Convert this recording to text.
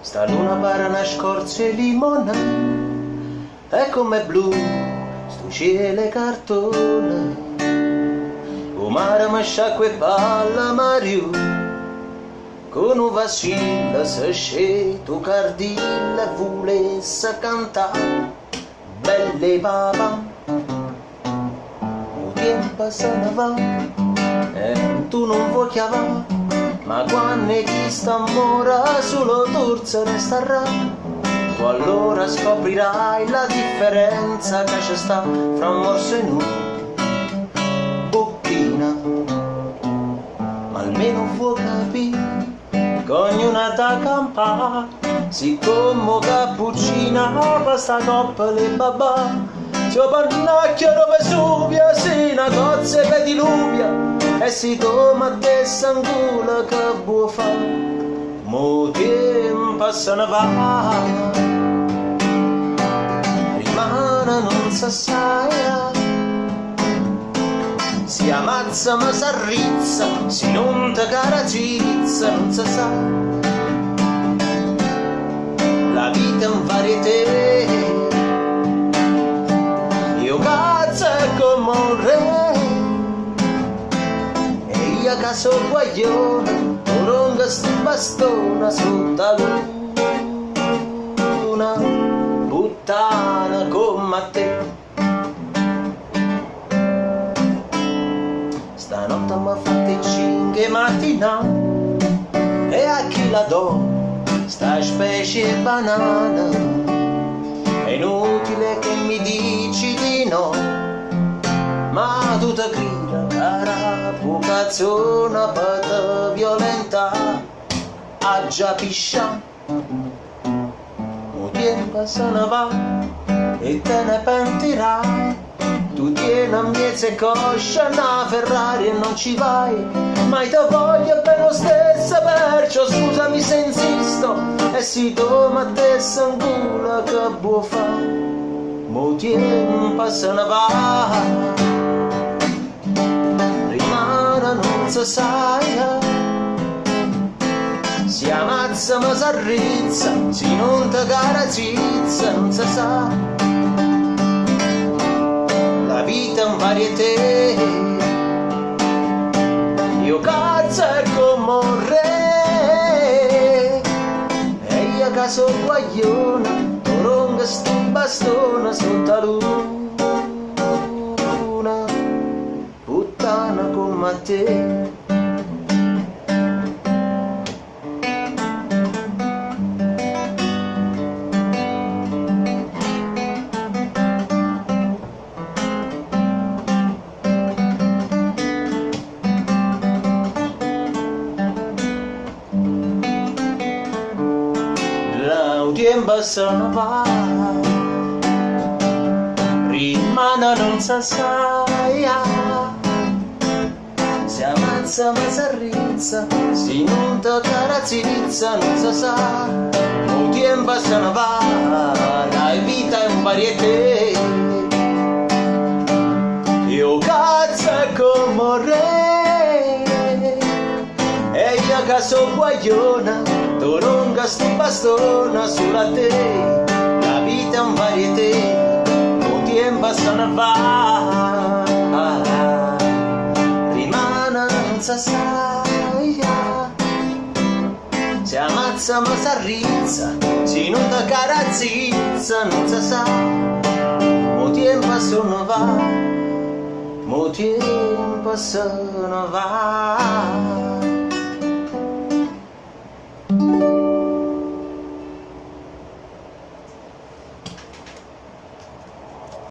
Sta luna pare una scorza e limona, e com'è blu sto cielo cartone. O mare mi sciacqua e palla Mario, con un vascilla se scende tu cardilla e volesse cantare belle papà. O tempo se ne va e tu non vuoi chiamare, ma quando chi sta mora solo torza resterà. Tu allora scoprirai la differenza che c'è sta fra un morso e un bocchina. Ma almeno vuoi capire che ognuna da campà, siccome cappuccina questa coppa le babà. Se pannacchia Vesuvia, si una cozza che diluvia, e si toma te sangula che vuoi fare. Mo tempo se ne va, rimane non si sa, si ammazza ma si arrizza, si non te caratterizza non si sa. La vita è un varietà, io cazzo è come un re, e io che sono guaglione lunga sti bastona sotto la luna, puttana come te. Stanotte mi ha fatto 5 mattina e a chi la do sta specie banana. È inutile che mi dici di no, ma tu te grida cara bucazzona per te violenta a già piscia. O tempo se ne va e te ne pentirai. Tu tieni a miezza coscia una Ferrari e non ci vai, ma te voglio bene lo stesso, perciò scusami se insisto, e si toma a te sangula che vuoi fare. Mo tempo se ne va, rimane non si sa, si ammazza ma si arrizza, si non te caratterizza non si sa. La vita è un varietà, io cazzo è come un re, e io che sono guaglione lunga sti bastona sotto la luna, puttana come te. Tempo se ne va, rimane non si sa, si ammazza ma si arrizza, si non te caratterizza non si sa. O tempo se ne va, la vita è un varietà, io cazzo è come un re, e io che sono guagliona tu lunga sti bastona sulla te. La vita è un varietà, o tempo se ne va, rimane non si sa, si ammazza ma si arrizza, si non te caratterizza non si sa. Mo tempo se ne va, mo tempo se ne va.